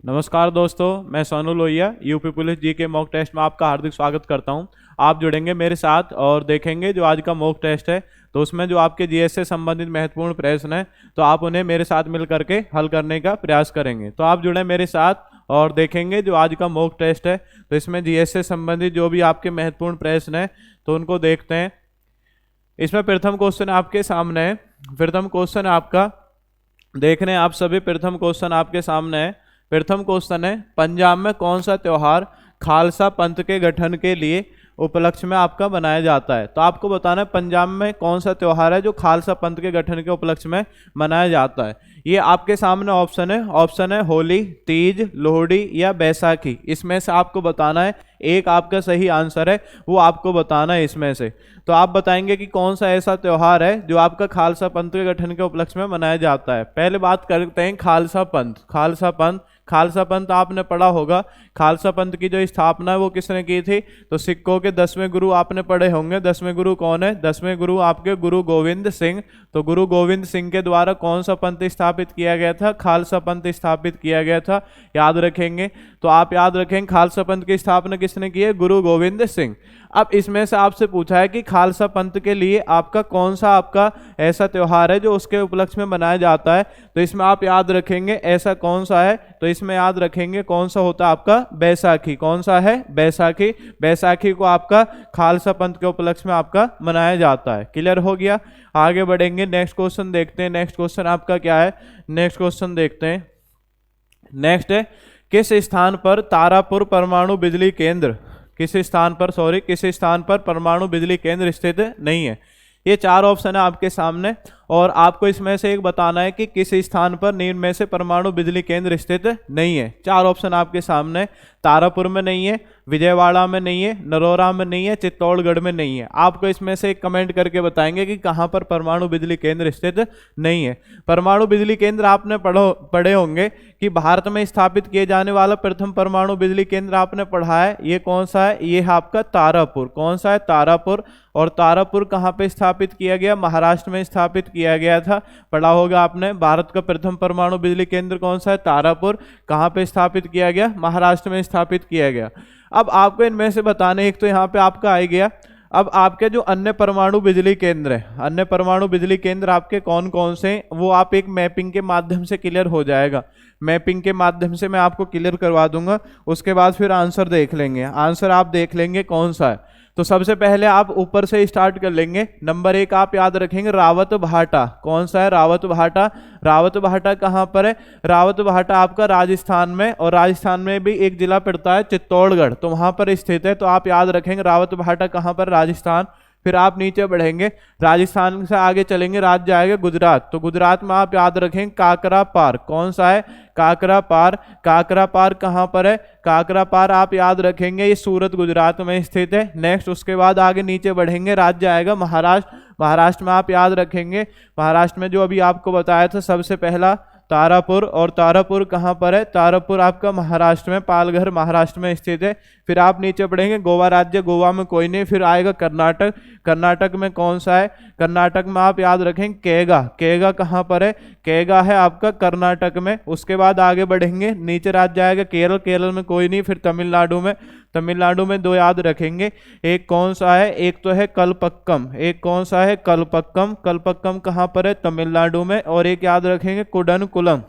नमस्कार दोस्तों, मैं सोनू लोहिया यूपी पुलिस जी के मॉक टेस्ट में आपका हार्दिक स्वागत करता हूं। आप जुड़ेंगे मेरे साथ और देखेंगे जो आज का मॉक टेस्ट है, तो उसमें जो आपके जीएस से संबंधित महत्वपूर्ण प्रश्न हैं तो आप उन्हें मेरे साथ मिल करके हल करने का प्रयास करेंगे। तो आप जुड़े मेरे साथ और देखेंगे जो आज का मॉक टेस्ट है, तो इसमें जीएस से संबंधित जो भी आपके महत्वपूर्ण प्रश्न हैं तो उनको देखते हैं। इसमें प्रथम क्वेश्चन आपके सामने है। प्रथम क्वेश्चन आपका देख रहे हैं आप सभी। प्रथम क्वेश्चन आपके सामने है। प्रथम क्वेश्चन है, पंजाब में कौन सा त्योहार खालसा पंथ के गठन के लिए उपलक्ष्य में आपका मनाया जाता है। तो आपको बताना है पंजाब में कौन सा त्योहार है जो खालसा पंथ के गठन के उपलक्ष्य में मनाया जाता है। ये आपके सामने ऑप्शन है होली, तीज, लोहड़ी या बैसाखी। इसमें से आपको बताना है, एक आपका सही आंसर है वो आपको बताना है इसमें से। तो आप बताएंगे कि कौन सा ऐसा त्योहार है जो आपका खालसा पंथ के गठन के उपलक्ष्य में मनाया जाता है। पहले बात करते हैं खालसा पंथ। खालसा पंथ आपने पढ़ा होगा। खालसा पंथ की जो स्थापना है वो किसने की थी, तो सिखों के 10वें गुरु आपने पढ़े होंगे। 10वें गुरु कौन है? 10वें गुरु आपके गुरु गोविंद सिंह। तो गुरु गोविंद सिंह के द्वारा कौन सा पंथ स्थापित किया गया था? खालसा पंथ स्थापित किया गया था। याद रखेंगे। तो आप याद रखेंगे खालसा पंथ की स्थापना किसने की है? गुरु गोविंद सिंह। अब इसमें से आपसे पूछा है कि खालसा पंथ के लिए आपका कौन सा आपका ऐसा त्योहार है जो उसके उपलक्ष्य में मनाया जाता है। तो इसमें आप याद रखेंगे ऐसा कौन सा है, तो इसमें याद रखेंगे कौन सा होता है आपका बैसाखी। कौन सा है? बैसाखी। बैसाखी को आपका खालसा पंथ के उपलक्ष्य में आपका मनाया जाता है। क्लियर हो गया। आगे बढ़ेंगे, नेक्स्ट क्वेश्चन देखते हैं। नेक्स्ट क्वेश्चन आपका क्या है? नेक्स्ट क्वेश्चन देखते हैं। नेक्स्ट है, किस स्थान पर तारापुर परमाणु बिजली केंद्र किस स्थान पर परमाणु बिजली केंद्र स्थित नहीं है। ये चार ऑप्शन है आपके सामने और आपको इसमें से एक बताना है कि किस स्थान पर निम्न में से परमाणु बिजली केंद्र स्थित नहीं है। चार ऑप्शन आपके सामने। तारापुर में नहीं है, विजयवाड़ा में नहीं है, नरोरा में नहीं है, चित्तौड़गढ़ में नहीं है। आपको इसमें से एक कमेंट करके बताएंगे कि कहां पर परमाणु बिजली केंद्र स्थित नहीं है। परमाणु बिजली केंद्र आपने पढ़े होंगे कि भारत में स्थापित किए जाने वाला प्रथम परमाणु बिजली केंद्र आपने पढ़ा है। ये कौन सा है? ये है आपका तारापुर। कौन सा है? तारापुर। और तारापुर कहाँ पे स्थापित किया गया? महाराष्ट्र में स्थापित किया गया था। पढ़ा होगा आपने। भारत का प्रथम परमाणु बिजली केंद्र कौन सा है? तारापुर। कहाँ पे स्थापित किया गया? महाराष्ट्र में स्थापित किया गया। अब आपको इनमें से बताने, एक तो यहाँ पे आपका आ गया। अब आपके जो अन्य परमाणु बिजली केंद्र है, अन्य परमाणु बिजली केंद्र आपके कौन कौन से हैं, वो आप एक मैपिंग के माध्यम से क्लियर हो जाएगा। मैपिंग के माध्यम से मैं आपको क्लियर करवा दूंगा। उसके बाद फिर आंसर देख लेंगे। आंसर आप देख लेंगे कौन सा है। तो सबसे पहले आप ऊपर से स्टार्ट कर लेंगे। नंबर 1 आप याद रखेंगे रावत भाटा। कौन सा है? रावत भाटा। रावत भाटा कहाँ पर है? रावत भाटा आपका राजस्थान में, और राजस्थान में भी एक जिला पड़ता है चित्तौड़गढ़, तो वहां पर स्थित है। तो आप याद रखेंगे रावत भाटा कहाँ पर? राजस्थान। फिर आप नीचे बढ़ेंगे, राजस्थान से आगे चलेंगे, राज्य आएगा गुजरात। तो गुजरात में आप याद रखेंगे काकरा पार। कौन सा है? काकरा पार। काकरा पार कहाँ पर है? काकरा पार आप याद रखेंगे ये सूरत गुजरात में स्थित है। नेक्स्ट उसके बाद आगे नीचे बढ़ेंगे, राज्य आएगा महाराष्ट्र। महाराष्ट्र में आप याद रखेंगे, महाराष्ट्र में जो अभी आपको बताया था सबसे पहला तारापुर। और तारापुर कहाँ पर है? तारापुर आपका महाराष्ट्र में, पालघर महाराष्ट्र में स्थित है। फिर आप नीचे बढ़ेंगे, गोवा राज्य, गोवा में कोई नहीं। फिर आएगा कर्नाटक। कर्नाटक में कौन सा है? कर्नाटक में आप याद रखेंगे केगा। केगा कहाँ पर है? केगा है आपका कर्नाटक में। उसके बाद आगे बढ़ेंगे, नीचे राज्य आएगा केरल। केरल में कोई नहीं। फिर तमिलनाडु में, तमिलनाडु में दो याद रखेंगे। एक कौन सा है? एक तो है कलपक्कम। एक कौन सा है? कलपक्कम। कलपक्कम कहाँ पर है? तमिलनाडु में। और एक याद रखेंगे कुडनकुलम।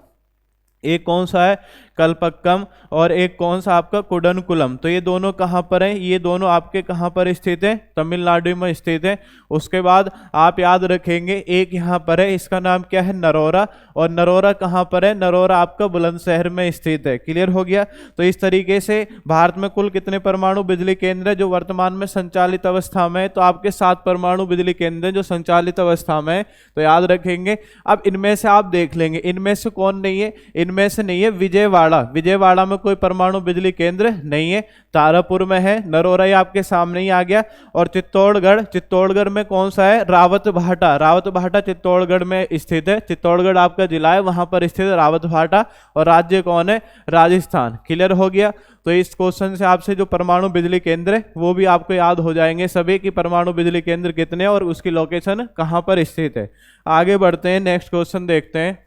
एक कौन सा है? कलपक्कम। और एक कौन सा आपका? कुडनकुलम। तो ये दोनों कहाँ पर हैं? ये दोनों आपके कहाँ पर स्थित है? तमिलनाडु में स्थित है। उसके बाद आप याद रखेंगे एक यहाँ पर है, इसका नाम क्या है? नरोरा। और नरोरा कहाँ पर है? नरोरा आपका बुलंदशहर में स्थित है। क्लियर हो गया। तो इस तरीके से भारत में कुल कितने परमाणु बिजली केंद्र है जो वर्तमान में संचालित अवस्था में है? तो आपके 7 परमाणु बिजली केंद्र है जो संचालित अवस्था में है। तो याद रखेंगे। अब इनमें से आप देख लेंगे, इनमें से कौन नहीं है? इनमें से नहीं है विजयवाड़ा। विजयवाड़ा में कोई परमाणु बिजली केंद्र नहीं है। तारापुर में है। नरोरा आपके सामने ही आ गया। और चित्तौड़गढ़, चित्तौड़गढ़ में कौन सा है? रावत भाटा। रावत भाटा चित्तौड़गढ़ में स्थित है। चित्तौड़गढ़ आपका जिला है, वहां पर स्थित है रावत भाटा। और राज्य कौन है? राजस्थान। क्लियर हो गया। तो इस क्वेश्चन से आपसे जो परमाणु बिजली केंद्र है वो भी आपको याद हो जाएंगे सभी कि परमाणु बिजली केंद्र कितने और उसकी लोकेशन कहां पर स्थित है। आगे बढ़ते हैं, नेक्स्ट क्वेश्चन देखते हैं।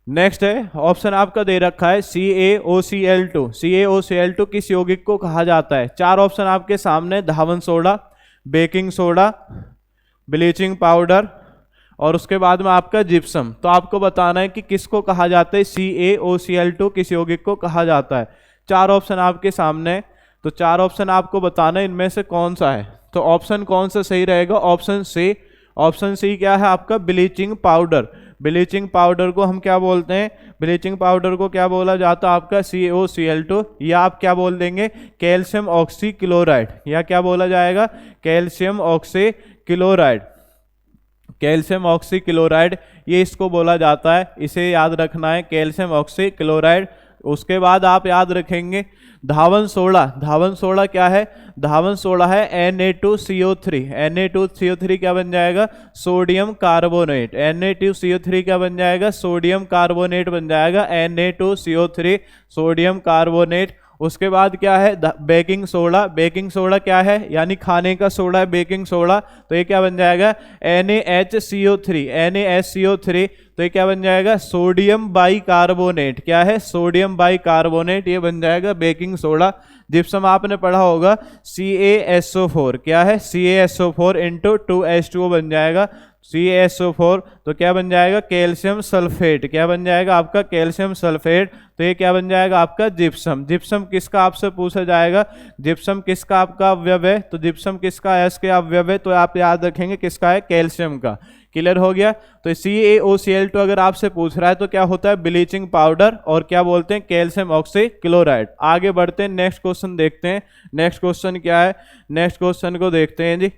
नेक्स्ट है ऑप्शन आपका दे रखा है CaOCl2। CaOCl2 किस यौगिक को कहा जाता है? चार ऑप्शन आपके सामने, धावन soda, baking soda, bleaching powder और उसके बाद में आपका जिप्सम। तो आपको बताना है कि किसको कहा जाता है, CaOCl2 किस यौगिक को कहा जाता है। चार ऑप्शन आपके सामने, तो चार ऑप्शन आपको बताना है इनमें से कौन सा है। तो ऑप्शन कौन सा सही रहेगा? Option C. ऑप्शन सी क्या है आपका? Bleaching powder. ब्लीचिंग पाउडर को हम क्या बोलते हैं? ब्लीचिंग पाउडर को क्या बोला जाता है आपका? CaOCl2, या आप क्या बोल देंगे? कैल्शियम ऑक्सी क्लोराइड, या क्या बोला जाएगा? Calcium oxy chloride. Calcium oxy chloride ये इसको बोला जाता है, इसे याद रखना है, कैल्शियम ऑक्सी क्लोराइड। उसके बाद आप याद रखेंगे धावन सोडा। धावन सोडा क्या है? धावन सोडा है Na2CO3। Na2CO3 क्या बन जाएगा? Sodium carbonate. Na2CO3 क्या बन जाएगा? सोडियम कार्बोनेट बन जाएगा, Na2CO3 सोडियम कार्बोनेट। उसके बाद क्या है? Baking soda. बेकिंग सोडा क्या है? यानी खाने का सोडा है बेकिंग सोडा, तो ये क्या बन जाएगा? NaHCO3। NaHCO3 तो ये क्या बन जाएगा? Sodium bicarbonate. क्या है? सोडियम बाइकार्बोनेट, ये बन जाएगा बेकिंग सोडा। जिप्सम आपने पढ़ा होगा CaSO4। क्या है? CaSO4 इंटू 2H2O बन जाएगा, CaSO4। तो क्या बन जाएगा? Calcium sulphate. क्या बन जाएगा आपका? Calcium sulphate. तो ये क्या बन जाएगा आपका? जिप्सम। जिप्सम किसका आपसे पूछा जाएगा? जिप्सम किसका आपका अवयव है? तो जिप्सम किसका है? इसके अवयव है, तो आप याद रखेंगे किसका है? कैल्शियम का। क्लियर हो गया? तो CaOCl2 अगर आपसे पूछ रहा है तो क्या होता है? ब्लीचिंग पाउडर, और क्या बोलते हैं? Calcium oxy chloride. आगे बढ़ते हैं, नेक्स्ट क्वेश्चन देखते हैं। नेक्स्ट क्वेश्चन क्या है? नेक्स्ट क्वेश्चन को देखते हैं जी।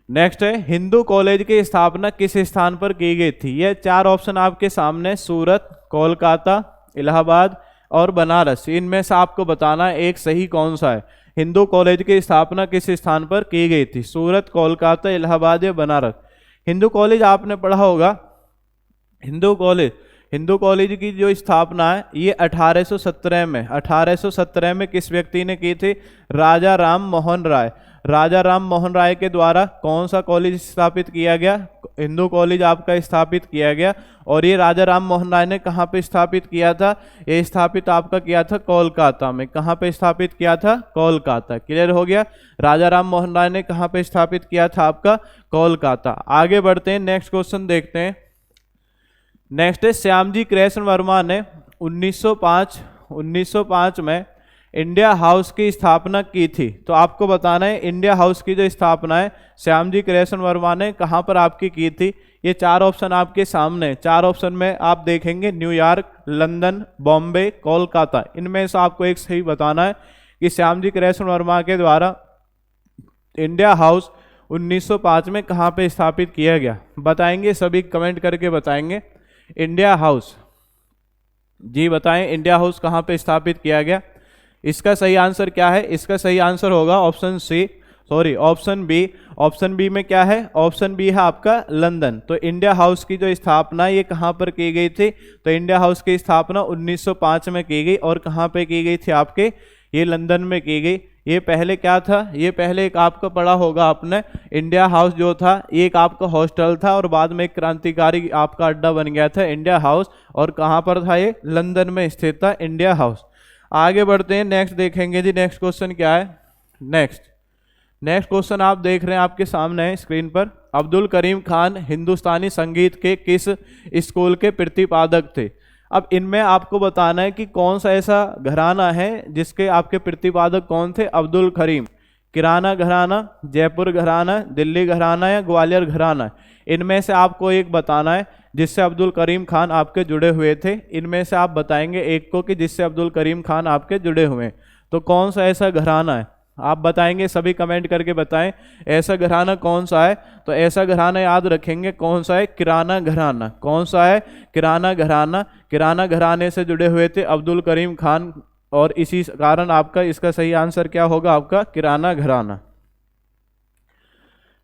नेक्स्ट है हिंदू कॉलेज की स्थापना किस स्थान पर की गई थी? ये चार ऑप्शन आपके सामने, सूरत, कोलकाता, इलाहाबाद और बनारस। इनमें से आपको बताना है एक सही कौन सा है। हिंदू कॉलेज की स्थापना किस स्थान पर की गई थी? सूरत, कोलकाता, इलाहाबाद या बनारस। हिंदू कॉलेज आपने पढ़ा होगा, हिंदू कॉलेज की जो स्थापना है ये 1817 में किस व्यक्ति ने की थी? राजा राम मोहन राय। राजा राम मोहन राय के द्वारा कौन सा कॉलेज स्थापित किया गया? हिंदू कॉलेज आपका स्थापित किया गया। और ये राजा राम मोहन राय ने कहाँ पे स्थापित किया था? ये स्थापित आपका किया था कोलकाता में। कहाँ पे स्थापित किया था? कोलकाता। क्लियर हो गया? राजा राम मोहन राय ने कहाँ पे स्थापित किया था? आपका कोलकाता। आगे बढ़ते हैं, नेक्स्ट क्वेश्चन देखते हैं। नेक्स्ट है श्यामजी कृष्ण वर्मा ने 1905 में इंडिया हाउस की स्थापना की थी। तो आपको बताना है इंडिया हाउस की जो स्थापना है श्यामजी कृष्ण वर्मा ने कहाँ पर आपकी की थी। ये चार ऑप्शन आपके सामने, चार ऑप्शन में आप देखेंगे न्यूयॉर्क, लंदन, बॉम्बे, कोलकाता। इनमें से आपको एक सही बताना है कि श्यामजी कृष्ण वर्मा के द्वारा इंडिया हाउस 1905 में कहाँ पे स्थापित किया गया। बताएंगे सभी, कमेंट करके बताएंगे। इंडिया हाउस जी बताएं, इंडिया हाउस कहाँ पे स्थापित किया गया। इसका सही आंसर क्या है? इसका सही आंसर होगा ऑप्शन बी। ऑप्शन बी में क्या है? ऑप्शन बी है आपका लंदन। तो इंडिया हाउस की जो स्थापना ये कहाँ पर की गई थी? तो इंडिया हाउस की स्थापना 1905 में की गई। और कहाँ पे की गई थी आपके? ये लंदन में की गई। ये पहले क्या था? ये पहले एक आपका पढ़ा होगा आपने, इंडिया हाउस जो था ये एक आपका हॉस्टल था और बाद में एक क्रांतिकारी आपका अड्डा बन गया था इंडिया हाउस। और कहाँ पर था ये? लंदन में स्थित था इंडिया हाउस। आगे बढ़ते हैं, नेक्स्ट देखेंगे जी। नेक्स्ट क्वेश्चन क्या है? नेक्स्ट क्वेश्चन आप देख रहे हैं आपके सामने है स्क्रीन पर। अब्दुल करीम खान हिंदुस्तानी संगीत के किस स्कूल के प्रतिपादक थे? अब इनमें आपको बताना है कि कौन सा ऐसा घराना है जिसके आपके प्रतिपादक कौन थे? अब्दुल करीम। किराना घराना, जयपुर घराना, दिल्ली घराना या ग्वालियर घराना। इनमें से आपको एक बताना है जिससे अब्दुल करीम खान आपके जुड़े हुए थे। इनमें से आप बताएंगे एक को कि जिससे अब्दुल करीम खान आपके जुड़े हुए हैं। तो कौन सा ऐसा घराना है? आप बताएंगे, सभी कमेंट करके बताएं ऐसा घराना कौन सा है। तो ऐसा घराना याद रखेंगे कौन सा है? किराना घराना। कौन सा है? किराना घराना। किराना घराने से जुड़े हुए थे अब्दुल करीम खान, और इसी कारण आपका इसका सही आंसर क्या होगा? आपका किराना घराना।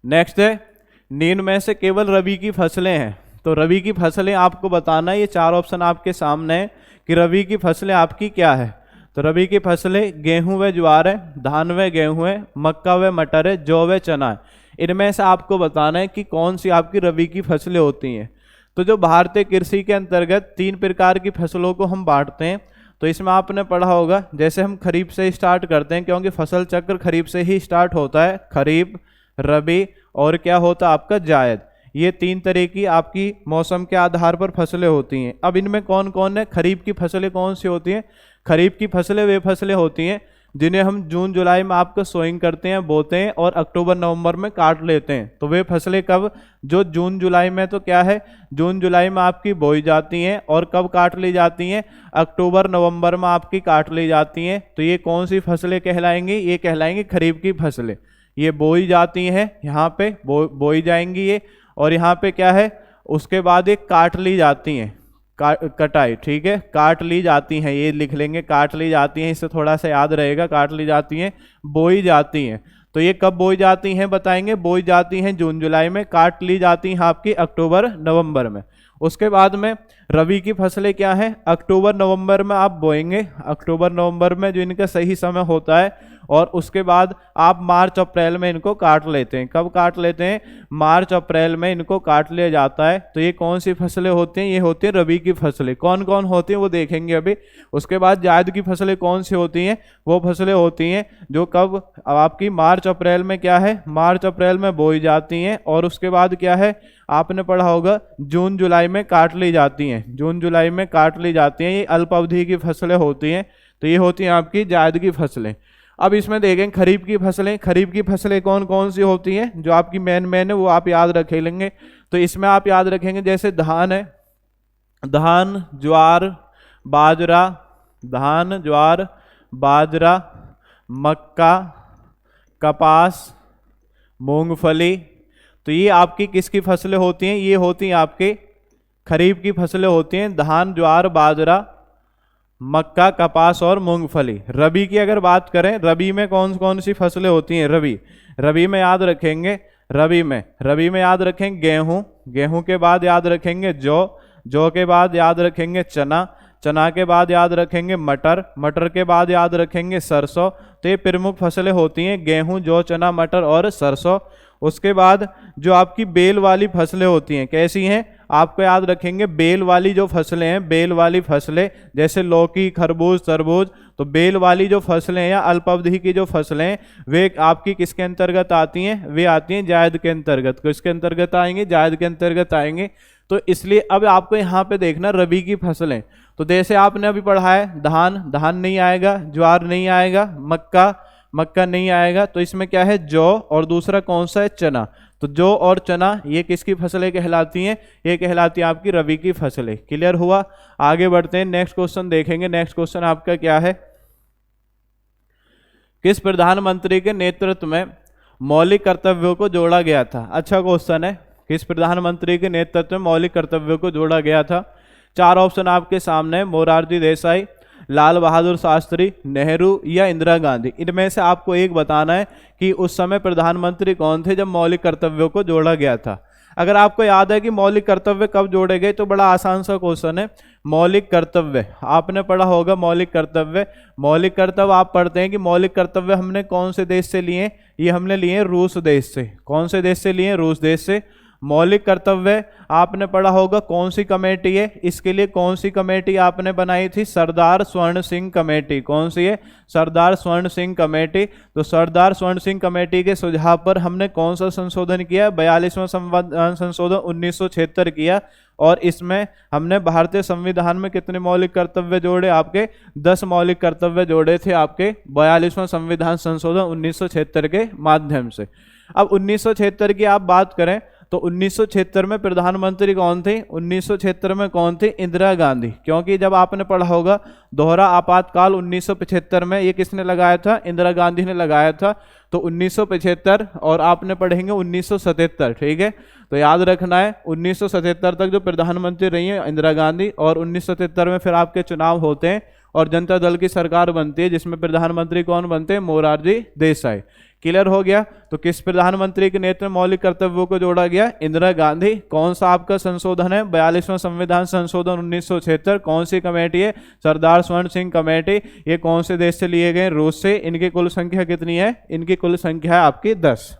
नेक्स्ट है नींद में से केवल रबी की फसलें हैं। तो रबी की फसलें आपको बताना है। ये चार ऑप्शन आपके सामने है कि रबी की फसलें आपकी क्या है। तो रबी की फसलें गेहूं व ज्वार है, धान व गेहूं है, मक्का व मटर है, जौ व चना है। इनमें से आपको बताना है कि कौन सी आपकी रबी की फसलें होती हैं। तो जो भारतीय कृषि के अंतर्गत 3 प्रकार की फसलों को हम बांटते हैं। तो इसमें आपने पढ़ा होगा, जैसे हम खरीफ से स्टार्ट करते हैं, क्योंकि फसल चक्र खरीफ से ही स्टार्ट होता है, खरीफ, रबी और क्या होता है आपका जायद। ये 3 तरह की आपकी मौसम के आधार पर फसलें होती हैं। अब इनमें कौन कौन है, खरीफ की फसलें कौन सी होती हैं? खरीफ की फसलें वे फसलें होती हैं जिन्हें हम जून जुलाई में आपका सोइंग करते हैं, बोते हैं और अक्टूबर नवंबर में काट लेते हैं। तो वे फसलें कब, जो जून जुलाई में तो क्या है, जून जुलाई में आपकी बोई जाती हैं और कब काट ली जाती हैं, अक्टूबर नवंबर में आपकी काट ली जाती हैं। तो ये कौन सी फसलें कहलाएंगी? ये कहलाएंगी खरीफ की फसलें। ये बोई जाती हैं, यहाँ पे बोई जाएंगी ये, और यहाँ पे क्या है, उसके बाद ये काट ली जाती हैं, कटाई, ठीक है, काट ली जाती हैं, ये लिख लेंगे, काट ली जाती हैं, इससे थोड़ा सा याद रहेगा, काट ली जाती हैं, बोई जाती हैं। तो ये कब बोई जाती हैं बताएंगे, बोई जाती हैं जून जुलाई में, काट ली जाती हैं आपकी अक्टूबर नवंबर में। उसके बाद में रबी की फसलें क्या हैं, अक्टूबर नवंबर में आप बोएंगे, अक्टूबर नवंबर में जो इनका सही समय होता है, और उसके बाद आप मार्च अप्रैल में इनको काट लेते हैं। कब काट लेते हैं? मार्च अप्रैल में इनको काट लिया जाता है। तो ये कौन सी फसलें होती हैं? ये होती हैं रबी की फसलें। कौन कौन होती हैं वो देखेंगे अभी। उसके बाद जायद की फसलें कौन सी होती हैं? वो फसलें होती हैं जो कब, आपकी मार्च अप्रैल में क्या है, मार्च अप्रैल में बोई जाती हैं, और उसके बाद क्या है, आपने पढ़ा होगा, जून जुलाई में काट ली जाती हैं, जून जुलाई में काट ली जाती हैं। ये अल्प अवधि की फसलें होती हैं। तो ये होती हैं आपकी जायद की फसलें। अब इसमें देखें खरीफ की फसलें। खरीफ की फसलें कौन कौन सी होती हैं, जो आपकी मेन है वो आप याद रख लेंगे। तो इसमें आप याद रखेंगे, जैसे धान है, धान, ज्वार, बाजरा, धान, ज्वार, बाजरा, मक्का, कपास, मूंगफली। तो ये आपकी किसकी फसलें होती हैं? ये होती हैं आपके खरीफ की फसलें होती हैं, धान, ज्वार, बाजरा, मक्का, कपास और मूंगफली। रबी की अगर बात करें, रबी में कौन कौन सी फसलें होती हैं? रबी में याद रखेंगे, रबी में याद रखेंगे गेहूं, गेहूं के बाद याद रखेंगे जौ के बाद याद रखेंगे चना के बाद याद रखेंगे मटर के बाद याद रखेंगे सरसों। तो ये प्रमुख फसलें होती हैं, गेहूं, जौ, चना, मटर और सरसों। उसके बाद जो आपकी बेल वाली फसलें होती हैं, कैसी हैं? आपको याद रखेंगे, बेल वाली जो फसलें हैं, बेल वाली फसलें जैसे लौकी, खरबूज, तरबूज। तो बेल वाली जो फसलें हैं या अल्पावधि की जो फसलें हैं, वे आपकी किसके अंतर्गत आती हैं? वे आती हैं जायद के अंतर्गत। किसके अंतर्गत आएंगे? जायद के अंतर्गत आएंगे। तो इसलिए अब आपको यहाँ पे देखना रबी की फसलें। तो जैसे आपने अभी पढ़ा है, धान नहीं आएगा, ज्वार नहीं आएगा, मक्का नहीं आएगा। तो इसमें क्या है? जौ, और दूसरा कौन सा है? चना। तो जौ और चना ये किसकी फसलें कहलाती हैं? ये कहलाती है आपकी रबी की फसलें। क्लियर हुआ? आगे बढ़ते हैं, नेक्स्ट क्वेश्चन देखेंगे। नेक्स्ट क्वेश्चन आपका क्या है, किस प्रधानमंत्री के नेतृत्व में मौलिक कर्तव्यों को जोड़ा गया था? अच्छा क्वेश्चन है, किस प्रधानमंत्री के नेतृत्व में मौलिक कर्तव्यों को जोड़ा गया था? 4 ऑप्शन आपके सामने, मोरारजी देसाई, लाल बहादुर शास्त्री, नेहरू या इंदिरा गांधी। इनमें से आपको एक बताना है कि उस समय प्रधानमंत्री कौन थे जब मौलिक कर्तव्यों को जोड़ा गया था। अगर आपको याद है कि मौलिक कर्तव्य कब जोड़े गए, तो बड़ा आसान सा क्वेश्चन है। मौलिक कर्तव्य आपने पढ़ा होगा, मौलिक कर्तव्य आप पढ़ते हैं कि मौलिक कर्तव्य हमने कौन से देश से लिए? ये हमने लिए रूस देश से। कौन से देश से लिए? रूस देश से। मौलिक कर्तव्य आपने पढ़ा होगा कौन सी कमेटी है, इसके लिए कौन सी कमेटी आपने बनाई थी? सरदार स्वर्ण सिंह कमेटी। कौन सी है? सरदार स्वर्ण सिंह कमेटी। तो सरदार स्वर्ण सिंह कमेटी के सुझाव पर हमने कौन सा संशोधन किया? 42वां संविधान संशोधन 1976 किया। और इसमें हमने भारतीय संविधान में कितने मौलिक कर्तव्य जोड़े? आपके 10 मौलिक कर्तव्य जोड़े थे आपके 42वां संविधान संशोधन 1976 के माध्यम से। अब 1976 की आप बात करें तो 1976 में प्रधानमंत्री कौन थे? 1976 में कौन थे? इंदिरा गांधी। क्योंकि जब आपने पढ़ा होगा दोहरा आपातकाल 1975 में ये किसने लगाया था? इंदिरा गांधी ने लगाया था। तो 1975 और आपने पढ़ेंगे 1977, ठीक है। तो याद रखना है 1977 तक जो प्रधानमंत्री रही है इंदिरा गांधी, और 1977 में फिर आपके चुनाव होते हैं और जनता दल की सरकार बनती है, जिसमें प्रधानमंत्री कौन बनते हैं? मोरारजी देसाई। क्लियर हो गया? तो किस प्रधानमंत्री के नेतृत्व में मौलिक कर्तव्यों को जोड़ा गया? इंदिरा गांधी। कौन सा आपका संशोधन है? 42वां संविधान संशोधन 1976। कौन सी कमेटी है? सरदार स्वर्ण सिंह कमेटी। ये कौन से देश से लिए गए? रूस से। इनकी कुल संख्या कितनी है? इनकी कुल संख्या है आपकी 10।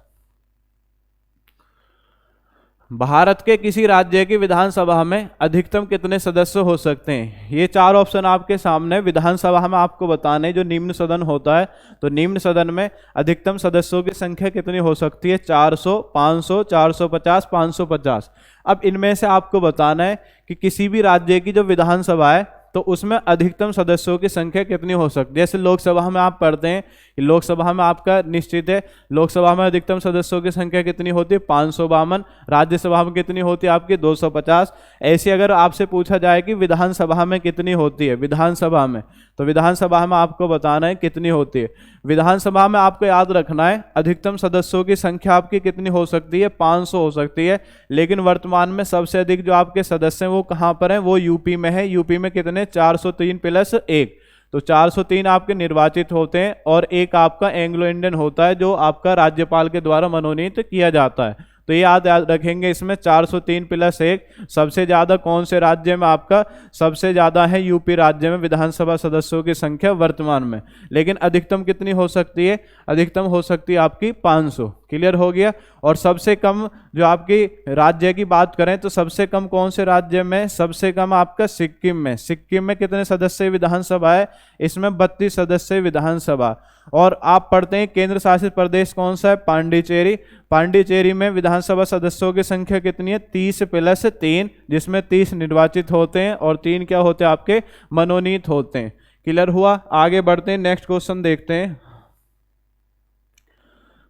भारत के किसी राज्य की विधानसभा में अधिकतम कितने सदस्य हो सकते हैं? ये चार ऑप्शन आपके सामने। विधानसभा में आपको बताना है जो निम्न सदन होता है, तो निम्न सदन में अधिकतम सदस्यों की संख्या कितनी हो सकती है? 400, 500, 450, 550। अब इनमें से आपको बताना है कि किसी भी राज्य की जो विधानसभा है तो उसमें अधिकतम सदस्यों की संख्या कितनी हो सकती है। जैसे लोकसभा में आप पढ़ते हैं कि लोकसभा में आपका निश्चित है, लोकसभा में अधिकतम सदस्यों की संख्या कितनी होती है? 552। राज्यसभा में कितनी होती है आपकी? 250। ऐसे अगर आपसे पूछा जाए कि विधानसभा में कितनी होती है, विधानसभा में, तो विधानसभा में आपको बताना है कितनी होती है। विधानसभा में आपको याद रखना है अधिकतम सदस्यों की संख्या आपकी कितनी हो सकती है? 500 हो सकती है। लेकिन वर्तमान में सबसे अधिक जो आपके सदस्य हैं वो कहाँ पर हैं? वो यूपी में है। यूपी में कितने? 403 प्लस 1, तो 403 आपके निर्वाचित होते हैं और एक आपका एंग्लो इंडियन होता है जो आपका राज्यपाल के द्वारा मनोनीत किया जाता है। तो ये याद रखेंगे इसमें 403 प्लस 1। सबसे ज्यादा कौन से राज्य में? आपका सबसे ज्यादा है यूपी राज्य में विधानसभा सदस्यों की संख्या वर्तमान में। लेकिन अधिकतम कितनी हो सकती है? अधिकतम हो सकती है आपकी 500। क्लियर हो गया। और सबसे कम जो आपकी राज्य की बात करें तो सबसे कम कौन से राज्य में? सबसे कम आपका सिक्किम में। सिक्किम में कितने सदस्य विधानसभा है? इसमें 32 सदस्य विधानसभा। और आप पढ़ते हैं केंद्र शासित प्रदेश कौन सा है? पांडिचेरी। पांडिचेरी में विधानसभा सदस्यों की संख्या कितनी है? 30 प्लस 3, जिसमें 30 निर्वाचित होते हैं और 3 क्या होते हैं? आपके मनोनीत होते हैं। क्लियर हुआ। आगे बढ़ते हैं, नेक्स्ट क्वेश्चन देखते हैं।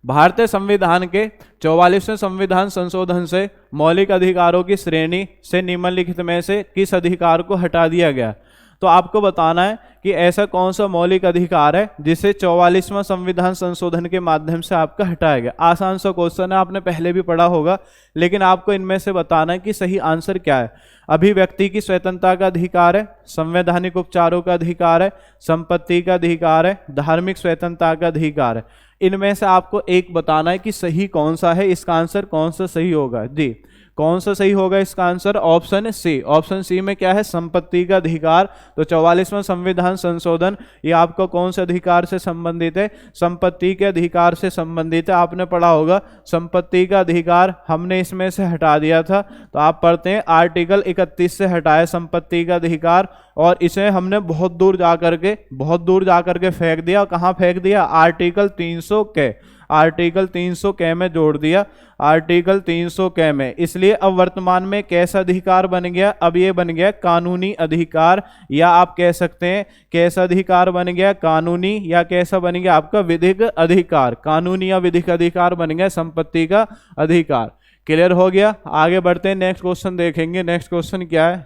भारतीय संविधान के 44वें संविधान संशोधन से मौलिक अधिकारों की श्रेणी से निम्नलिखित में से किस अधिकार को हटा दिया गया? तो आपको बताना है कि ऐसा कौन सा मौलिक अधिकार है जिसे 44वां संविधान संशोधन के माध्यम से आपका हटाया गया। आसान सा क्वेश्चन है, आपने पहले भी पढ़ा होगा, लेकिन आपको इनमें से बताना है कि सही आंसर क्या है। अभिव्यक्ति की स्वतंत्रता का अधिकार है, संवैधानिक उपचारों का अधिकार है, संपत्ति का अधिकार है, धार्मिक स्वतंत्रता का अधिकार है। इनमें से आपको एक बताना है कि सही कौन सा है, इसका आंसर कौन सा सही होगा। जी, कौन सा सही होगा इसका answer? Option C. Option C में क्या है? संपत्ति का अधिकार। तो 44वां संविधान संशोधन ये आपका कौन से अधिकार से संबंधित है? संपत्ति के अधिकार से संबंधित है। आपने पढ़ा होगा संपत्ति का अधिकार हमने इसमें से हटा दिया था, तो आप पढ़ते हैं आर्टिकल 31 से हटाया संपत्ति का अधिकार, और इसे हमने बहुत दूर जाकर के फेंक दिया। कहाँ फेंक दिया? आर्टिकल 300 के, आर्टिकल 300 के में जोड़ दिया, आर्टिकल 300 के में। इसलिए अब वर्तमान में कैसा अधिकार बन गया? अब ये बन गया कानूनी अधिकार, या आप कह सकते हैं कैसा अधिकार बन गया? कानूनी, या कैसा बन गया आपका? विधिक अधिकार। कानूनी या विधिक अधिकार बन गया संपत्ति का अधिकार। क्लियर हो गया। आगे बढ़ते हैं, नेक्स्ट क्वेश्चन देखेंगे। नेक्स्ट क्वेश्चन क्या है?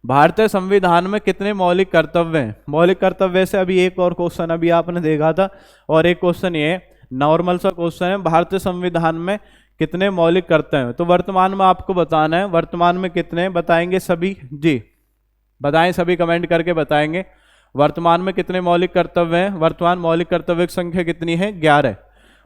भारतीय संविधान में कितने मौलिक कर्तव्य हैं? मौलिक कर्तव्य से अभी एक और क्वेश्चन अभी आपने देखा था, और एक क्वेश्चन ये नॉर्मल सा क्वेश्चन है, भारतीय संविधान में कितने मौलिक कर्तव्य हैं? तो वर्तमान में आपको बताना है वर्तमान में कितने, बताएंगे सभी? जी बताएं, सभी कमेंट करके बताएंगे वर्तमान में कितने मौलिक कर्तव्य हैं। वर्तमान मौलिक कर्तव्य की संख्या कितनी है? 11।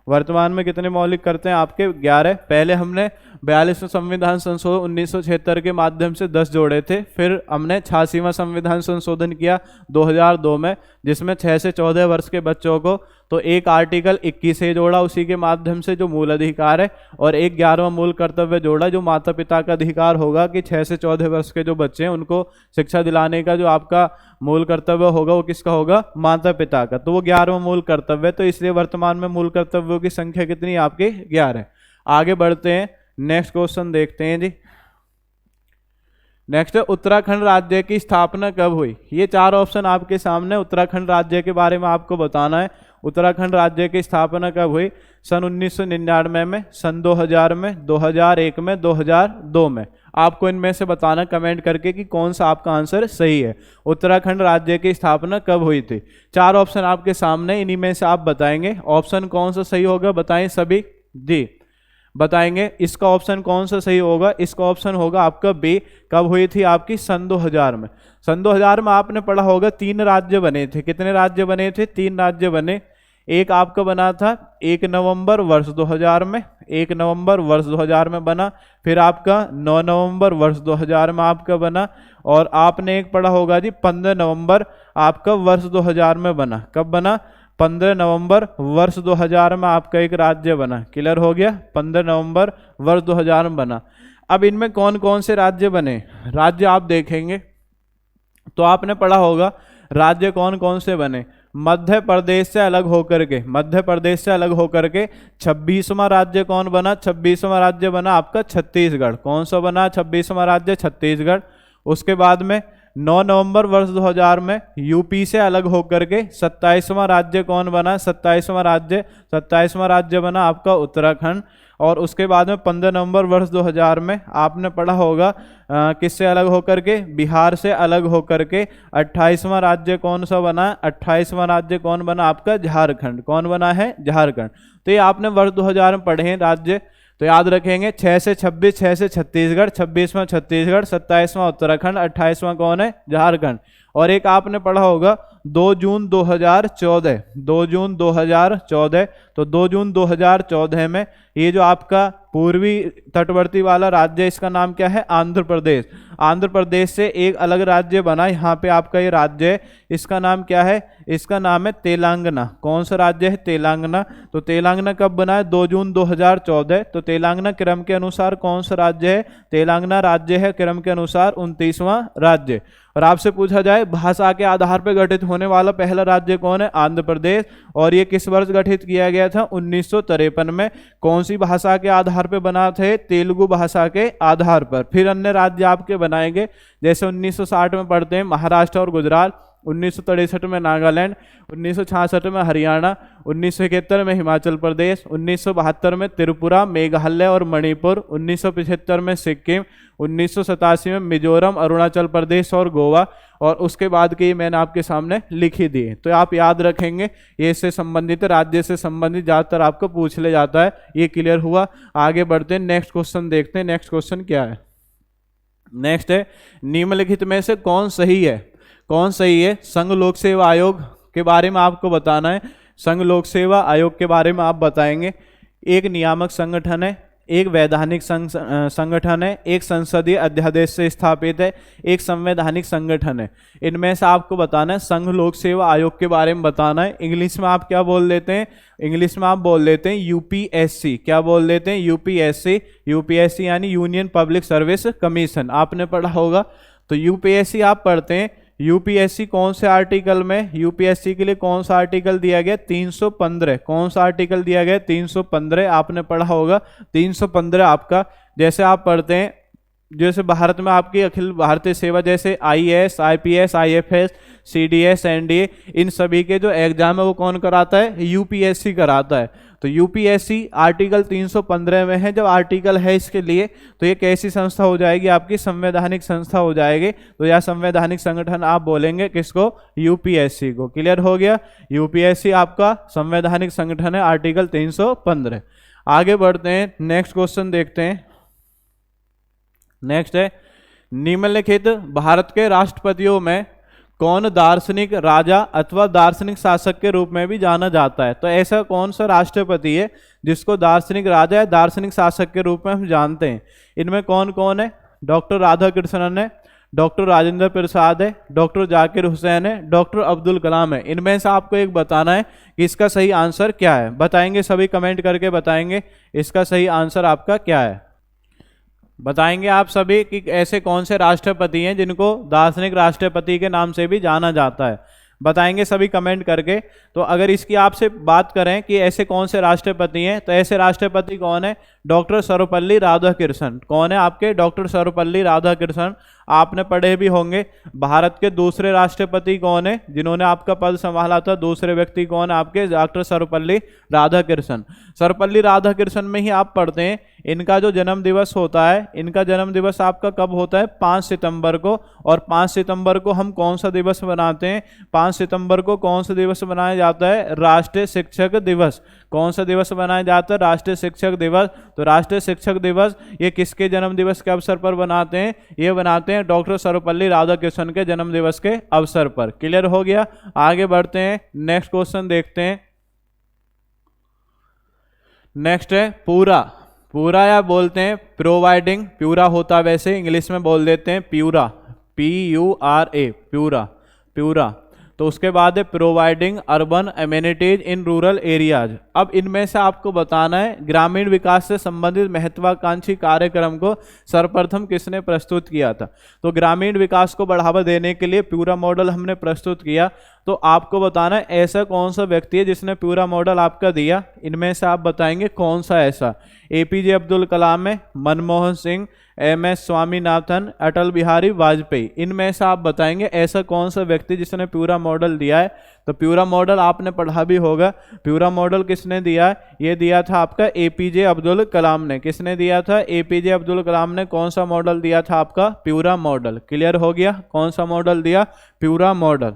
वर्तमान में कितने मौलिक करते हैं आपके? 11। पहले हमने 42वें संविधान संशोधन 1976 के माध्यम से 10 जोड़े थे, फिर हमने 86वां संविधान संशोधन किया 2002 में, जिसमें 6 से 14 वर्ष के बच्चों को तो एक आर्टिकल 21 से जोड़ा उसी के माध्यम से जो मूल अधिकार है, और एक 11वां मूल कर्तव्य जोड़ा जो माता पिता का अधिकार होगा कि 6 से 14 वर्ष के जो बच्चे हैं उनको शिक्षा दिलाने का जो आपका मूल कर्तव्य होगा वो किसका होगा? माता पिता का। तो वो 11वां मूल कर्तव्य। तो इसलिए वर्तमान में मूल कर्तव्यों की संख्या कितनी है आपके? 11। आगे बढ़ते हैं, नेक्स्ट क्वेश्चन देखते हैं जी। नेक्स्ट, उत्तराखंड राज्य की स्थापना कब हुई? ये चार ऑप्शन आपके सामने। उत्तराखंड राज्य के बारे में आपको बताना है। उत्तराखंड राज्य की स्थापना कब हुई? सन 1999 में, सन 2000 में, 2001 में, 2002 में। आपको इनमें से बताना कमेंट करके कि कौन सा आपका आंसर सही है। उत्तराखंड राज्य की स्थापना कब हुई थी? चार ऑप्शन आपके सामने, इन्हीं में से आप बताएंगे ऑप्शन कौन सा सही होगा। बताएं सभी। जी बताएंगे इसका ऑप्शन कौन सा सही होगा? इसका ऑप्शन होगा आपका बी। कब हुई थी आपकी? सन 2000 में। सन 2000 में आपने पढ़ा होगा 3 राज्य बने थे। कितने राज्य बने थे? 3 राज्य बने। एक आपका बना था 1 नवंबर वर्ष 2000 में, 1 नवंबर वर्ष 2000 में बना। फिर आपका 9 नवंबर वर्ष 2000 में आपका बना, और आपने एक पढ़ा होगा जी 15 नवंबर आपका वर्ष 2000 में बना। कब बना? 15 नवंबर वर्ष 2000 में आपका एक राज्य बना। क्लियर हो गया, 15 नवंबर वर्ष 2000 में बना। अब इनमें कौन कौन से राज्य बने, राज्य आप देखेंगे तो आपने पढ़ा होगा राज्य कौन कौन से बने। मध्य प्रदेश से अलग होकर के, मध्य प्रदेश से अलग होकर के 26वां राज्य कौन बना, 26वां राज्य बना आपका छत्तीसगढ़। कौन सा बना 26वां राज्य, छत्तीसगढ़। उसके बाद में 9 नवंबर वर्ष 2000 में यूपी से अलग होकर के 27वां राज्य कौन बना, 27वां राज्य बना आपका उत्तराखंड। और उसके बाद में 15 नवंबर वर्ष 2000 में आपने पढ़ा होगा किससे अलग होकर के, बिहार से अलग होकर के 28वां राज्य कौन सा बना, 28वां राज्य कौन बना आपका झारखंड। कौन बना है, झारखंड। तो ये आपने वर्ष 2000 में पढ़े हैं राज्य, तो याद रखेंगे 6 से 26, 6 से छत्तीसगढ़, 26वां छत्तीसगढ़, 27वां उत्तराखंड, 28वां कौन है, झारखंड। और एक आपने पढ़ा होगा 2 जून 2014, 2 जून 2014। तो 2 जून 2014 में ये जो आपका पूर्वी तटवर्ती वाला राज्य है इसका नाम क्या है, आंध्र प्रदेश। आंध्र प्रदेश से एक अलग राज्य बना, यहाँ पे आपका ये राज्य है, इसका नाम क्या है, इसका नाम है तेलंगाना। कौन सा राज्य है, तेलंगाना। तो तेलंगाना कब बना है, 2 जून 2014। तो तेलंगाना क्रम के अनुसार कौन सा राज्य है, तेलंगाना राज्य है क्रम के अनुसार 29वां राज्य। और आपसे पूछा जाए भाषा के आधार पर गठित होने वाला पहला राज्य कौन है, आंध्र प्रदेश। और ये किस वर्ष गठित किया गया था, 1953 में। कौन सी भाषा के आधार पर बना थे, तेलुगु भाषा के आधार पर। फिर अन्य राज्य आपके बनाएंगे, जैसे 1960 में पढ़ते हैं महाराष्ट्र और गुजरात, 1963 में नागालैंड, 1966 में हरियाणा, 1971 में हिमाचल प्रदेश, 1972 में त्रिपुरा, मेघालय और मणिपुर, 1975 में सिक्किम, 1987 में मिजोरम, अरुणाचल प्रदेश और गोवा। और उसके बाद की मैंने आपके सामने लिखी दी है, तो आप याद रखेंगे। ये इससे संबंधित, राज्य से संबंधित ज़्यादातर आपको पूछ ले जाता है। ये क्लियर हुआ, आगे बढ़ते हैं, नेक्स्ट क्वेश्चन देखते हैं। नेक्स्ट क्वेश्चन क्या है, नेक्स्ट है निम्नलिखित में से कौन सही है, कौन सही है। संघ लोक सेवा आयोग के बारे में आपको बताना है। संघ लोक सेवा आयोग के बारे में आप बताएंगे। एक नियामक संगठन है, एक वैधानिक संगठन है, एक संसदीय अध्यादेश से स्थापित है, एक संवैधानिक संगठन है। इनमें से आपको बताना है, संघ लोक सेवा आयोग के बारे में बताना है। इंग्लिश में आप क्या बोल देते हैं, इंग्लिश में आप बोल देते हैं यूपीएससी। क्या बोल देते हैं, यूपीएससी। यूपीएससी यानी यूनियन पब्लिक सर्विस कमीशन, आपने पढ़ा होगा। तो यूपीएससी आप पढ़ते हैं। यूपीएससी कौन से आर्टिकल में, यूपीएससी के लिए कौन सा आर्टिकल दिया गया, 315। कौन सा आर्टिकल दिया गया, 315, आपने पढ़ा होगा। 315 आपका, जैसे आप पढ़ते हैं, जैसे भारत में आपकी अखिल भारतीय सेवा, जैसे IAS, IPS, IFS, CDS, NDA, इन सभी के जो एग्जाम है वो कौन कराता है, यूपीएससी कराता है। तो यूपीएससी आर्टिकल 315 में है। जब आर्टिकल है इसके लिए, तो ये कैसी संस्था हो जाएगी, आपकी संवैधानिक संस्था हो जाएगी। तो यह संवैधानिक संगठन आप बोलेंगे किसको, यूपीएससी को। क्लियर हो गया, यूपीएससी आपका संवैधानिक संगठन है, आर्टिकल 315। आगे बढ़ते हैं, नेक्स्ट क्वेश्चन देखते हैं। नेक्स्ट है निम्नलिखित भारत के राष्ट्रपतियों में कौन दार्शनिक राजा अथवा दार्शनिक शासक के रूप में भी जाना जाता है। तो ऐसा कौन सा राष्ट्रपति है जिसको दार्शनिक राजा या दार्शनिक शासक के रूप में हम जानते हैं। इनमें कौन कौन है, डॉक्टर राधाकृष्णन है, डॉक्टर राजेंद्र प्रसाद है, डॉक्टर जाकिर हुसैन है, डॉक्टर अब्दुल कलाम है। इनमें से आपको एक बताना है कि इसका सही आंसर क्या है। बताएंगे, सभी कमेंट करके बताएंगे इसका सही आंसर आपका क्या है। बताएंगे आप सभी कि ऐसे कौन से राष्ट्रपति हैं जिनको दार्शनिक राष्ट्रपति के नाम से भी जाना जाता है। बताएंगे सभी कमेंट करके। तो अगर इसकी आपसे बात करें कि ऐसे कौन से राष्ट्रपति हैं, तो ऐसे राष्ट्रपति कौन है, डॉक्टर सर्वपल्ली राधाकृष्णन। कौन है आपके, डॉक्टर सर्वपल्ली राधाकृष्णन। आपने पढ़े भी होंगे। भारत के दूसरे राष्ट्रपति कौन है जिन्होंने आपका पद संभाला था, दूसरे व्यक्ति कौन है आपके, डॉक्टर सर्वपल्ली राधाकृष्णन। सर्वपल्ली राधाकृष्णन में ही आप पढ़ते हैं इनका जो जन्म दिवस होता है, इनका जन्म दिवस आपका कब होता है, 5 सितंबर को। और 5 सितंबर को हम कौन सा दिवस मनाते हैं, 5 सितंबर को कौन सा दिवस मनाया जाता है, राष्ट्रीय शिक्षक दिवस। कौन सा दिवस मनाया जाता है, राष्ट्रीय शिक्षक दिवस। तो राष्ट्रीय शिक्षक दिवस ये किसके जन्म दिवस के अवसर पर बनाते हैं, ये बनाते हैं डॉक्टर सर्वपल्ली राधाकृष्णन के जन्म दिवस के अवसर पर। क्लियर हो गया, आगे बढ़ते हैं, नेक्स्ट क्वेश्चन देखते हैं। नेक्स्ट है पूरा। पूरा या बोलते हैं प्रोवाइडिंग, प्यूरा होता वैसे इंग्लिश में बोल देते हैं प्यूरा, PURA, प्यूरा। प्यूरा तो उसके बाद है providing urban amenities in rural areas. अब इनमें से आपको बताना है ग्रामीण विकास से संबंधित महत्वाकांक्षी कार्यक्रम को सर्वप्रथम किसने प्रस्तुत किया था। तो ग्रामीण विकास को बढ़ावा देने के लिए पूरा मॉडल हमने प्रस्तुत किया। तो आपको बताना है ऐसा कौन सा व्यक्ति है जिसने पूरा मॉडल आपका दिया। इनमें से आप बताएंगे कौन सा ऐसा। एपीजे अब्दुल कलाम है, मनमोहन सिंह, एमएस स्वामीनाथन, अटल बिहारी वाजपेयी। इनमें से आप बताएंगे ऐसा कौन सा व्यक्ति जिसने पूरा मॉडल दिया है। तो पूरा मॉडल आपने पढ़ा भी होगा। पूरा मॉडल किसने दिया है? ये दिया था आपका एपीजे अब्दुल कलाम ने। किसने दिया था? एपीजे अब्दुल कलाम ने। कौन सा मॉडल दिया था आपका? पूरा मॉडल। क्लियर हो गया? कौन सा मॉडल दिया? पूरा मॉडल।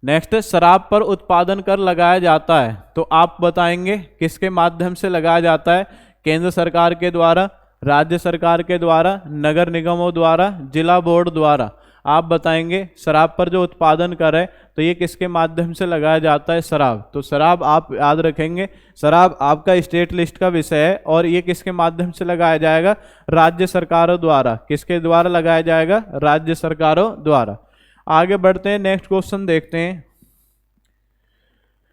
नेक्स्ट, शराब पर उत्पादन कर लगाया जाता है, तो आप बताएंगे किसके माध्यम से लगाया जाता है? केंद्र सरकार के द्वारा, राज्य सरकार के द्वारा, नगर निगमों द्वारा, जिला बोर्ड द्वारा। आप बताएंगे शराब पर जो उत्पादन कर है तो ये किसके माध्यम से लगाया जाता है? शराब। तो शराब आप याद रखेंगे, शराब आपका स्टेट लिस्ट का विषय है और ये किसके माध्यम से लगाया जाएगा? राज्य सरकारों द्वारा। किसके द्वारा लगाया जाएगा? राज्य सरकारों द्वारा। आगे बढ़ते हैं, नेक्स्ट क्वेश्चन देखते हैं।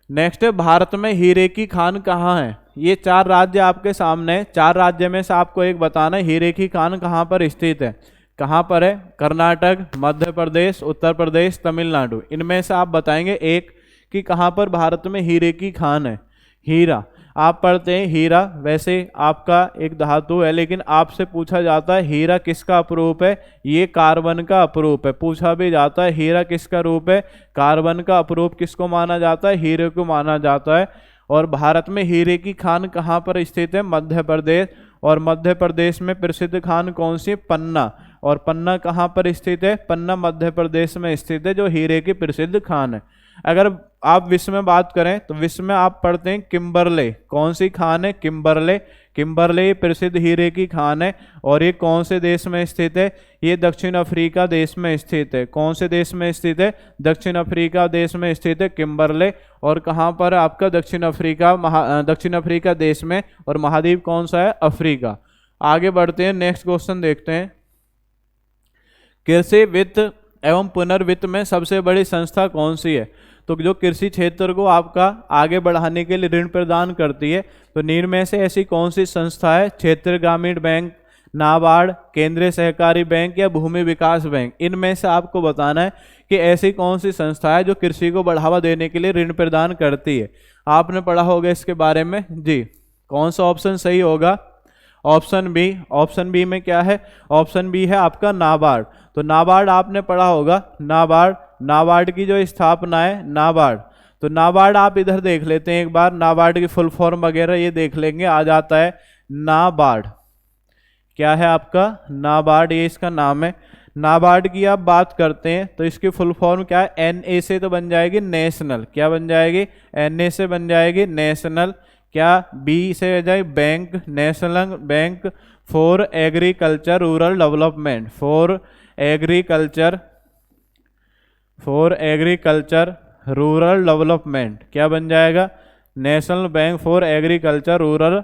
नेक्स्ट है, भारत में हीरे की खान कहाँ है? ये 4 राज्य आपके सामने है। 4 राज्य में से आपको एक बताना है हीरे की खान कहाँ पर स्थित है। कहाँ पर है? कर्नाटक, मध्य प्रदेश, उत्तर प्रदेश, तमिलनाडु। इनमें से आप बताएंगे एक कि कहाँ पर भारत में हीरे की खान है। हीरा आप पढ़ते हैं हीरा, वैसे आपका एक धातु है, लेकिन आपसे पूछा जाता है हीरा किसका अपरूप है? ये कार्बन का अपरूप है। पूछा भी जाता है हीरा किसका रूप है? कार्बन का अपरूप किसको माना जाता है? हीरे को माना जाता है। और भारत में हीरे की खान कहाँ पर स्थित है? मध्य प्रदेश। और मध्य प्रदेश में प्रसिद्ध खान कौन सी? पन्ना। और पन्ना कहाँ पर स्थित है? पन्ना मध्य प्रदेश में स्थित है, जो हीरे की प्रसिद्ध खान है। अगर आप विश्व में बात करें तो विश्व में आप पढ़ते हैं किम्बरले। कौन सी खान है? किम्बरले। किम्बरले प्रसिद्ध हीरे की खान है। और ये कौन से देश में स्थित है? ये दक्षिण अफ्रीका देश में स्थित है। कौन से देश में स्थित है? दक्षिण अफ्रीका देश में स्थित है किम्बरले। और कहाँ पर आपका? दक्षिण अफ्रीका देश में। और महाद्वीप कौन सा है? अफ्रीका। आगे बढ़ते हैं, नेक्स्ट क्वेश्चन देखते हैं। कृषि वित्त एवं पुनर्वित्त में सबसे बड़ी संस्था कौन सी है? तो जो कृषि क्षेत्र को आपका आगे बढ़ाने के लिए ऋण प्रदान करती है, तो निम्न में से ऐसी कौन सी संस्था है? क्षेत्रीय ग्रामीण बैंक, नाबार्ड, केंद्रीय सहकारी बैंक या भूमि विकास बैंक। इनमें से आपको बताना है कि ऐसी कौन सी संस्था है जो कृषि को बढ़ावा देने के लिए ऋण प्रदान करती है। आपने पढ़ा होगा इसके बारे में जी। कौन सा ऑप्शन सही होगा? Option B. ऑप्शन बी में क्या है? ऑप्शन बी है आपका नाबार्ड। तो नाबार्ड आपने पढ़ा होगा। नाबार्ड की जो स्थापना है नाबार्ड, तो नाबार्ड आप इधर देख लेते हैं एक बार। नाबार्ड की फुल फॉर्म वगैरह ये देख लेंगे, आ जाता है नाबार्ड। क्या है आपका? नाबार्ड, ये इसका नाम है। नाबार्ड की आप बात करते हैं तो इसकी फुल फॉर्म क्या है? एनए से तो बन जाएगी नेशनल। क्या बन जाएगी? एनए से बन जाएगी नेशनल। क्या? बी से हो जाए bank, national bank for agriculture rural development. For agriculture rural development. क्या बन जाएगा? National bank for agriculture rural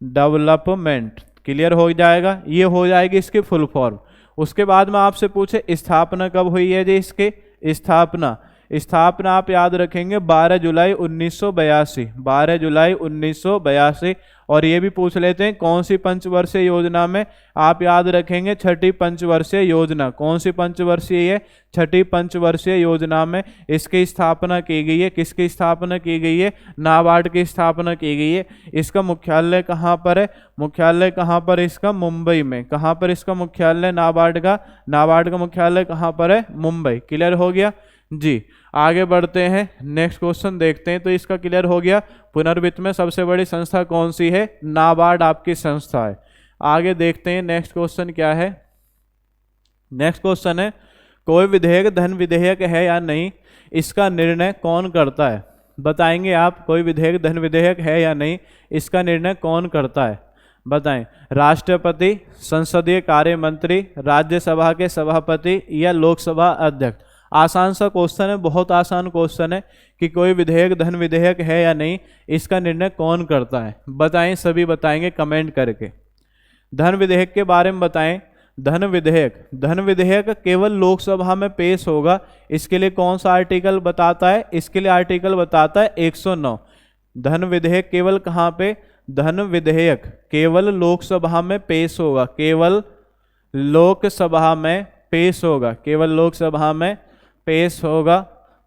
development. Clear हो जाएगा? ये हो जाएगी इसकी फुल फॉर्म। उसके बाद में आपसे पूछे स्थापना कब हुई है जी इसकी? स्थापना आप याद रखेंगे 12 जुलाई 1982। 12 जुलाई 1982। और ये भी पूछ लेते हैं कौन सी पंचवर्षीय योजना में? आप याद रखेंगे छठी पंचवर्षीय योजना। कौन सी पंचवर्षीय है? छठी पंचवर्षीय योजना में इसकी स्थापना की गई है। किसकी स्थापना की गई है? नाबार्ड की स्थापना की गई है। इसका मुख्यालय कहाँ पर है? मुख्यालय कहाँ पर? इसका मुंबई में। कहाँ पर इसका मुख्यालय नाबार्ड का मुख्यालय कहाँ पर है? मुंबई। क्लियर हो गया जी। आगे बढ़ते हैं, नेक्स्ट क्वेश्चन देखते हैं। तो इसका क्लियर हो गया, पुनर्वित्त में सबसे बड़ी संस्था कौन सी है? नाबार्ड आपकी संस्था है। आगे देखते हैं नेक्स्ट क्वेश्चन क्या है। नेक्स्ट क्वेश्चन है, कोई विधेयक धन विधेयक है या नहीं, इसका निर्णय कौन करता है? बताएंगे आप, कोई विधेयक धन विधेयक है या नहीं, इसका निर्णय कौन करता है? बताएं। राष्ट्रपति, संसदीय कार्य मंत्री, राज्यसभा के सभापति या लोकसभा अध्यक्ष। आसान सा क्वेश्चन है, बहुत आसान क्वेश्चन है कि कोई विधेयक धन विधेयक है या नहीं, इसका निर्णय कौन करता है? बताएं, सभी बताएंगे कमेंट करके। धन विधेयक के बारे में बताएं। धन विधेयक केवल लोकसभा में पेश होगा, इसके लिए कौन सा आर्टिकल बताता है? इसके लिए आर्टिकल बताता है 109। धन विधेयक केवल कहाँ पे? धन विधेयक केवल लोकसभा में पेश होगा, केवल लोकसभा में पेश होगा, केवल लोकसभा में पेश होगा।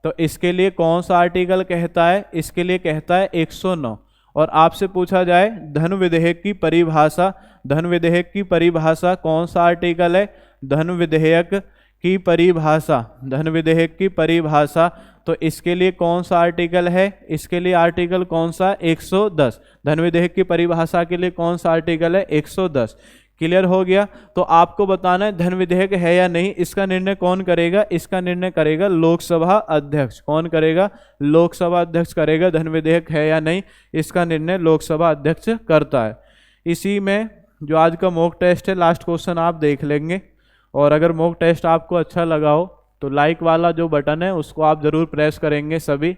तो इसके लिए कौन सा आर्टिकल कहता है? इसके लिए कहता है 109। और आपसे पूछा जाए धन विधेयक की परिभाषा, धन विधेयक की परिभाषा कौन सा आर्टिकल है? धन विधेयक की परिभाषा, धन विधेयक की परिभाषा, तो इसके लिए कौन सा आर्टिकल है? इसके लिए आर्टिकल कौन सा? 110। धन विधेयक की परिभाषा के लिए कौन सा आर्टिकल है? 110। क्लियर हो गया? तो आपको बताना है धन विधेयक है या नहीं। इसका निर्णय कौन करेगा? इसका निर्णय करेगा लोकसभा अध्यक्ष। कौन करेगा? लोकसभा अध्यक्ष करेगा। धन विधेयक है या नहीं, इसका निर्णय लोकसभा अध्यक्ष करता है। इसी में जो आज का मॉक टेस्ट है, लास्ट क्वेश्चन आप देख लेंगे। और अगर मॉक टेस्ट आपको अच्छा लगा हो तो लाइक वाला जो बटन है उसको आप जरूर प्रेस करेंगे सभी।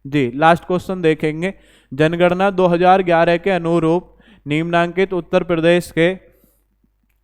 जी, लास्ट क्वेश्चन देखेंगे। जनगणना 2011 के अनुरूप निम्नांकित उत्तर प्रदेश के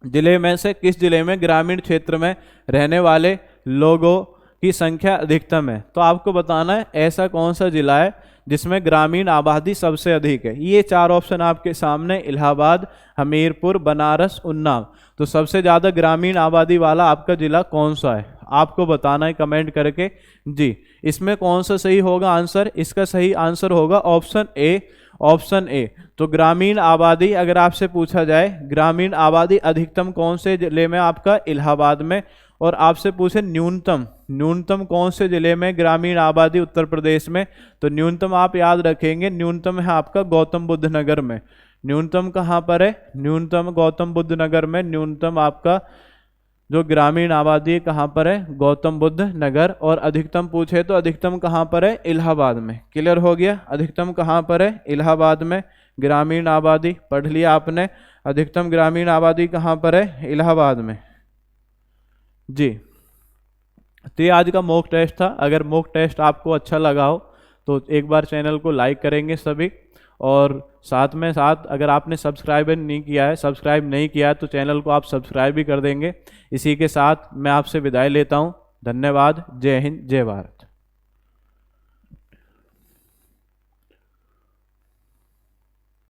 जिले में से किस जिले में ग्रामीण क्षेत्र में रहने वाले लोगों की संख्या अधिकतम है? तो आपको बताना है ऐसा कौन सा जिला है जिसमें ग्रामीण आबादी सबसे अधिक है। ये 4 ऑप्शन आपके सामने, इलाहाबाद, हमीरपुर, बनारस, उन्नाव। तो सबसे ज़्यादा ग्रामीण आबादी वाला आपका जिला कौन सा है? आपको बताना है कमेंट करके। जी, इसमें कौन सा सही होगा आंसर? इसका सही आंसर होगा ऑप्शन ए, ऑप्शन ए। तो ग्रामीण आबादी अगर आपसे पूछा जाए ग्रामीण आबादी अधिकतम कौन से जिले में? आपका इलाहाबाद में। और आपसे पूछे न्यूनतम, न्यूनतम कौन से जिले में ग्रामीण आबादी उत्तर प्रदेश में? तो न्यूनतम आप याद रखेंगे, न्यूनतम है आपका गौतम बुद्ध नगर में। न्यूनतम कहाँ पर है? न्यूनतम गौतम बुद्ध नगर में। न्यूनतम आपका जो ग्रामीण आबादी कहाँ पर है? गौतम बुद्ध नगर। और अधिकतम पूछे तो अधिकतम कहाँ पर है? इलाहाबाद में। क्लियर हो गया? अधिकतम कहाँ पर है? इलाहाबाद में। ग्रामीण आबादी पढ़ लिया आपने, अधिकतम ग्रामीण आबादी कहाँ पर है? इलाहाबाद में। जी, तो ये आज का मॉक टेस्ट था। अगर मॉक टेस्ट आपको अच्छा लगा हो तो एक बार चैनल को लाइक करेंगे सभी। और साथ में साथ अगर आपने सब्सक्राइब नहीं किया है तो चैनल को आप सब्सक्राइब भी कर देंगे। इसी के साथ मैं आपसे विदाई लेता हूँ। धन्यवाद। जय हिंद, जय भारत।